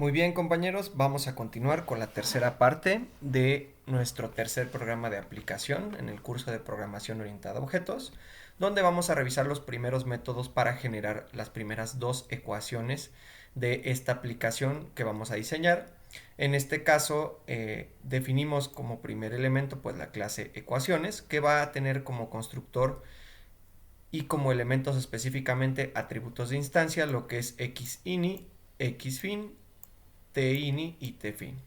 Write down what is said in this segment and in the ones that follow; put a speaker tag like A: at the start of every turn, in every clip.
A: Muy bien, compañeros, vamos a continuar con la tercera parte de nuestro tercer programa de aplicación en el curso de programación orientada a objetos, donde vamos a revisar los primeros métodos para generar las primeras dos ecuaciones de esta aplicación que vamos a diseñar. En este caso, definimos como primer elemento pues la clase ecuaciones, que va a tener como constructor y como elementos específicamente atributos de instancia, lo que es xini, xfin, tini y tfin.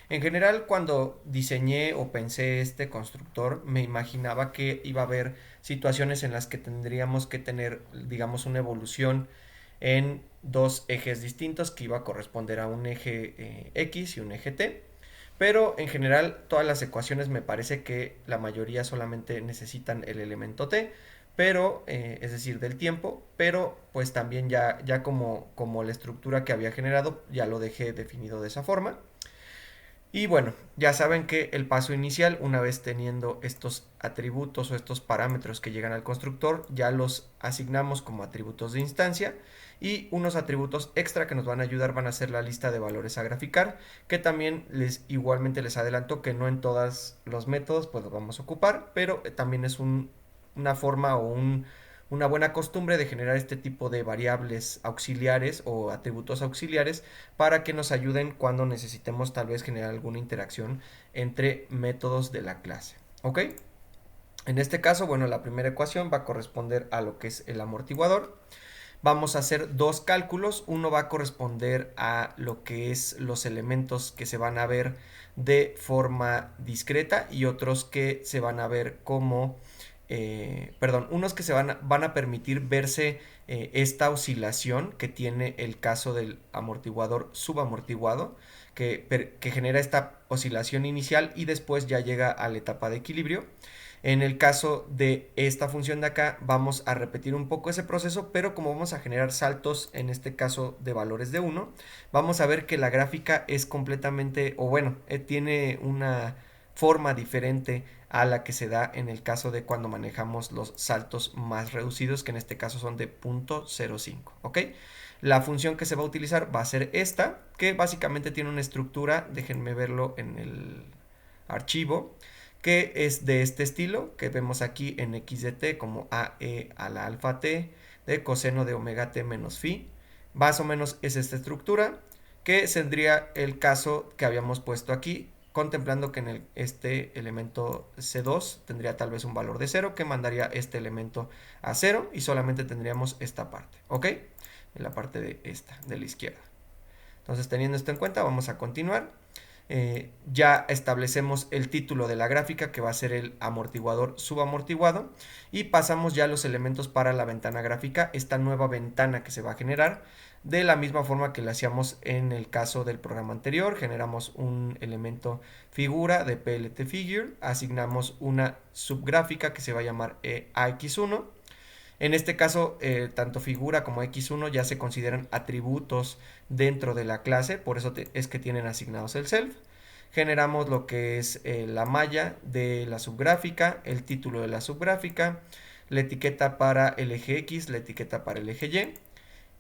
A: En general, cuando diseñé o pensé este constructor, me imaginaba que iba a haber situaciones en las que tendríamos que tener, digamos, una evolución en dos ejes distintos que iba a corresponder a un eje X y un eje T. Pero en general todas las ecuaciones me parece que la mayoría solamente necesitan el elemento t, pero es decir, del tiempo, pero pues también ya como la estructura que había generado ya lo dejé definido de esa forma. Y bueno, ya saben que el paso inicial, una vez teniendo estos atributos o estos parámetros que llegan al constructor, ya los asignamos como atributos de instancia y unos atributos extra que nos van a ayudar van a ser la lista de valores a graficar, que también igualmente les adelanto que no en todos los métodos pues los vamos a ocupar, pero también es una forma o una buena costumbre de generar este tipo de variables auxiliares o atributos auxiliares para que nos ayuden cuando necesitemos tal vez generar alguna interacción entre métodos de la clase. ¿Ok? En este caso, bueno, la primera ecuación va a corresponder a lo que es el amortiguador. Vamos a hacer dos cálculos. Uno va a corresponder a lo que es los elementos que se van a ver de forma discreta y otros que se van a ver como perdón, unos que van a permitir verse esta oscilación que tiene el caso del amortiguador subamortiguado, que genera esta oscilación inicial y después ya llega a la etapa de equilibrio. En el caso de esta función de acá vamos a repetir un poco ese proceso, pero como vamos a generar saltos, en este caso de valores de 1, vamos a ver que la gráfica es completamente, o bueno, tiene una forma diferente a la que se da en el caso de cuando manejamos los saltos más reducidos, que en este caso son de 0.05, ¿ok? La función que se va a utilizar va a ser esta, que básicamente tiene una estructura, déjenme verlo en el archivo, que es de este estilo, que vemos aquí en x de t como ae a la alfa t de coseno de omega t menos phi. Más o menos es esta estructura, que tendría el caso que habíamos puesto aquí, contemplando que en este elemento C2 tendría tal vez un valor de 0, que mandaría este elemento a 0 y solamente tendríamos esta parte, ¿ok? En la parte de esta, de la izquierda. Entonces, teniendo esto en cuenta, vamos a continuar. Ya establecemos el título de la gráfica, que va a ser el amortiguador subamortiguado, y pasamos ya a los elementos para la ventana gráfica, esta nueva ventana que se va a generar de la misma forma que lo hacíamos en el caso del programa anterior. Generamos un elemento figura de plt figure, asignamos una subgráfica que se va a llamar ax1. En este caso, tanto figura como x1 ya se consideran atributos dentro de la clase, por eso es que tienen asignados el self. Generamos lo que es la malla de la subgráfica, el título de la subgráfica, la etiqueta para el eje X, la etiqueta para el eje Y,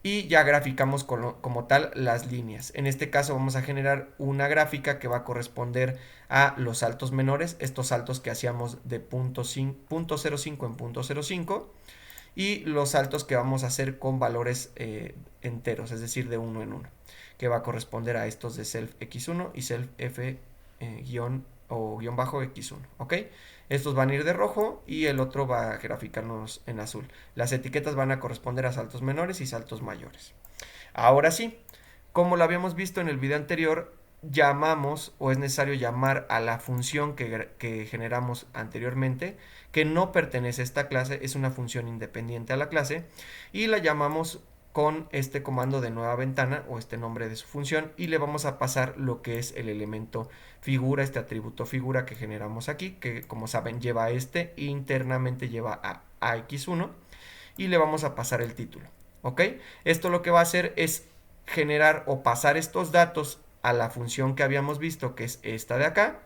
A: y ya graficamos como tal las líneas. En este caso vamos a generar una gráfica que va a corresponder a los saltos menores, estos saltos que hacíamos de 0.05 en 0.05, y los saltos que vamos a hacer con valores enteros, es decir, de uno en uno, que va a corresponder a estos de self x1 y self f guión o guión bajo x1, ¿ok? Estos van a ir de rojo y el otro va a graficarnos en azul. Las etiquetas van a corresponder a saltos menores y saltos mayores. Ahora sí, como lo habíamos visto en el video anterior, llamamos o es necesario llamar a la función que generamos anteriormente, que no pertenece a esta clase, es una función independiente a la clase, y la llamamos con este comando de nueva ventana o este nombre de su función, y le vamos a pasar lo que es el elemento figura, este atributo figura que generamos aquí, que como saben lleva este, internamente lleva a ax1, y le vamos a pasar el título, ¿ok? Esto lo que va a hacer es generar o pasar estos datos a la función que habíamos visto, que es esta de acá,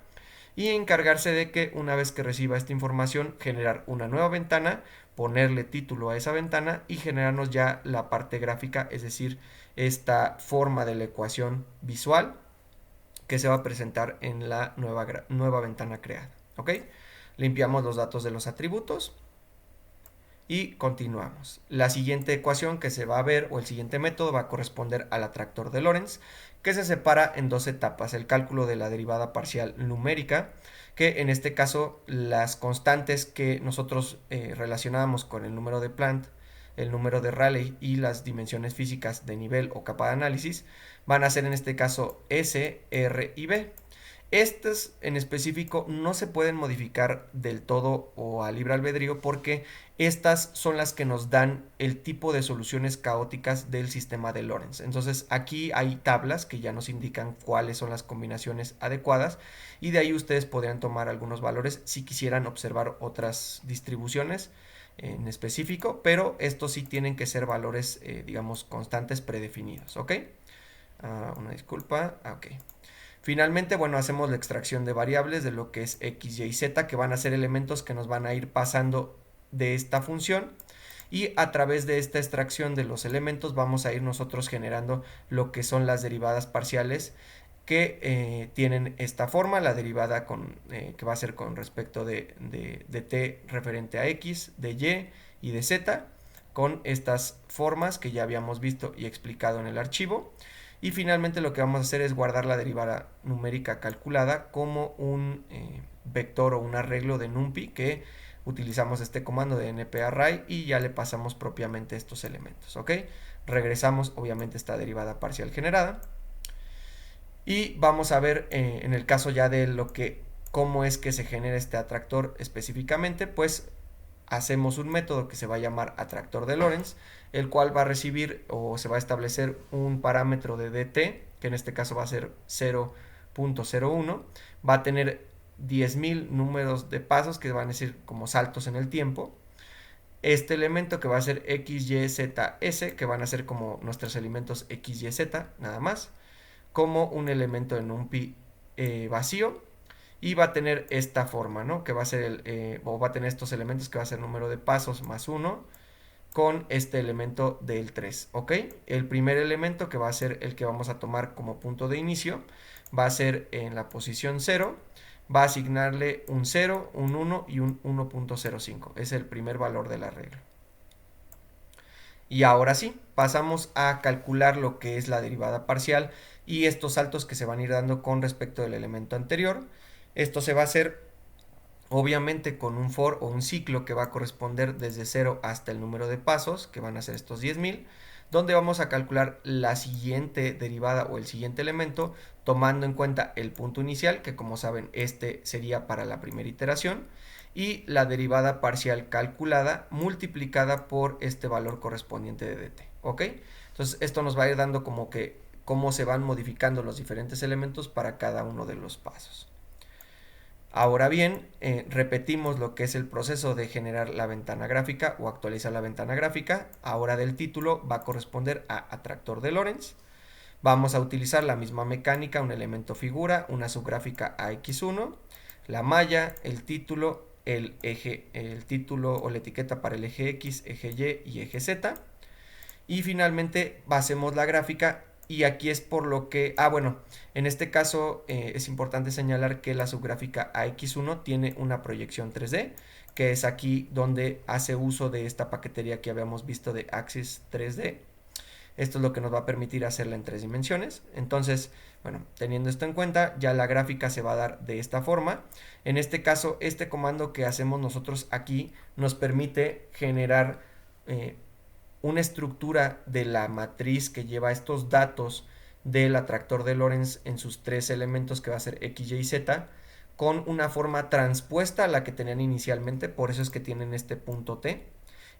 A: y encargarse de que una vez que reciba esta información, generar una nueva ventana, ponerle título a esa ventana y generarnos ya la parte gráfica, es decir, esta forma de la ecuación visual que se va a presentar en la nueva ventana creada. ¿Ok? Limpiamos los datos de los atributos y continuamos. La siguiente ecuación que se va a ver, o el siguiente método, va a corresponder al atractor de Lorentz, que se separa en dos etapas: el cálculo de la derivada parcial numérica, que en este caso las constantes que nosotros relacionábamos con el número de Planck, el número de Rayleigh y las dimensiones físicas de nivel o capa de análisis, van a ser en este caso S, R y B. Estas en específico no se pueden modificar del todo o a libre albedrío, porque estas son las que nos dan el tipo de soluciones caóticas del sistema de Lorentz. Entonces aquí hay tablas que ya nos indican cuáles son las combinaciones adecuadas, y de ahí ustedes podrían tomar algunos valores si quisieran observar otras distribuciones en específico, pero estos sí tienen que ser valores, digamos, constantes predefinidos. ¿Ok? Una disculpa. Ok. Finalmente, bueno, hacemos la extracción de variables de lo que es x, y, z, que van a ser elementos que nos van a ir pasando de esta función, y a través de esta extracción de los elementos vamos a ir nosotros generando lo que son las derivadas parciales que tienen esta forma: la derivada que va a ser con respecto de t referente a x, de y de z, con estas formas que ya habíamos visto y explicado en el archivo. Y finalmente lo que vamos a hacer es guardar la derivada numérica calculada como un vector o un arreglo de NumPy, que utilizamos este comando de nparray y ya le pasamos propiamente estos elementos. ¿Ok? Regresamos obviamente esta derivada parcial generada y vamos a ver en el caso ya de cómo es que se genera este atractor específicamente. Pues hacemos un método que se va a llamar atractor de Lorentz, el cual va a recibir o se va a establecer un parámetro de dt, que en este caso va a ser 0.01, va a tener 10.000 números de pasos, que van a ser como saltos en el tiempo. Este elemento que va a ser x, y, z, s, que van a ser como nuestros elementos x, y, z, nada más, como un elemento de NumPy vacío, y va a tener esta forma, ¿no? Que va a ser o va a tener estos elementos, que va a ser número de pasos más 1, con este elemento del 3, ¿ok? El primer elemento, que va a ser el que vamos a tomar como punto de inicio, va a ser en la posición 0, va a asignarle un 0, un 1 y un 1.05. Es el primer valor de la regla. Y ahora sí, pasamos a calcular lo que es la derivada parcial y estos saltos que se van a ir dando con respecto del elemento anterior. Esto se va a hacer obviamente con un for o un ciclo que va a corresponder desde 0 hasta el número de pasos, que van a ser estos 10.000, donde vamos a calcular la siguiente derivada o el siguiente elemento, tomando en cuenta el punto inicial, que como saben este sería para la primera iteración, y la derivada parcial calculada multiplicada por este valor correspondiente de dt. ¿Ok? Entonces esto nos va a ir dando como que cómo se van modificando los diferentes elementos para cada uno de los pasos. Ahora bien, repetimos lo que es el proceso de generar la ventana gráfica o actualizar la ventana gráfica. Ahora del título va a corresponder a atractor de Lorentz. Vamos a utilizar la misma mecánica: un elemento figura, una subgráfica a x1, la malla, el título, el título o la etiqueta para el eje x, eje y y eje z. Y finalmente hacemos la gráfica, y aquí es por lo que, bueno, en este caso es importante señalar que la subgráfica AX1 tiene una proyección 3D, que es aquí donde hace uso de esta paquetería que habíamos visto de Axis 3D. Esto es lo que nos va a permitir hacerla en 3 dimensiones. Entonces, bueno, teniendo esto en cuenta, ya la gráfica se va a dar de esta forma. En este caso, este comando que hacemos nosotros aquí nos permite generar una estructura de la matriz que lleva estos datos del atractor de Lorentz en sus 3 elementos, que va a ser x, y, z, con una forma transpuesta a la que tenían inicialmente. Por eso es que tienen este punto t.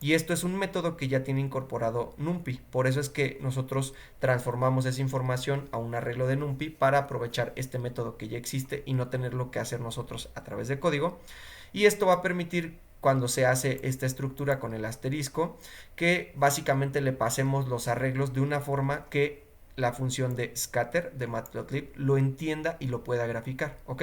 A: Y esto es un método que ya tiene incorporado NumPy. Por eso es que nosotros transformamos esa información a un arreglo de NumPy para aprovechar este método que ya existe y no tenerlo que hacer nosotros a través de código. Y esto va a permitir, cuando se hace esta estructura con el asterisco, que básicamente le pasemos los arreglos de una forma que la función de scatter de Matplotlib lo entienda y lo pueda graficar. ¿Ok?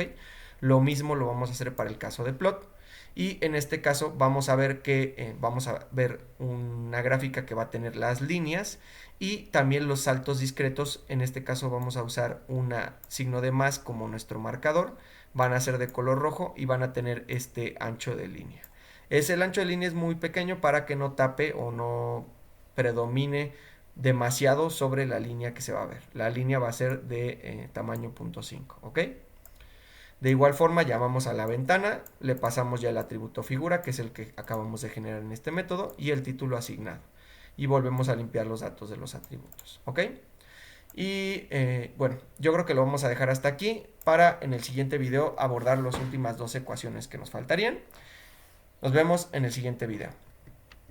A: Lo mismo lo vamos a hacer para el caso de plot. Y en este caso vamos a ver que vamos a ver una gráfica que va a tener las líneas y también los saltos discretos. En este caso vamos a usar un signo de más como nuestro marcador. Van a ser de color rojo y van a tener este ancho de línea. El ancho de línea es muy pequeño para que no tape o no predomine demasiado sobre la línea que se va a ver. La línea va a ser de tamaño 0.5, ¿ok? De igual forma llamamos a la ventana, le pasamos ya el atributo figura, que es el que acabamos de generar en este método, y el título asignado. Y volvemos a limpiar los datos de los atributos, ¿ok? Y bueno, yo creo que lo vamos a dejar hasta aquí para en el siguiente video abordar las últimas dos ecuaciones que nos faltarían. Nos vemos en el siguiente video.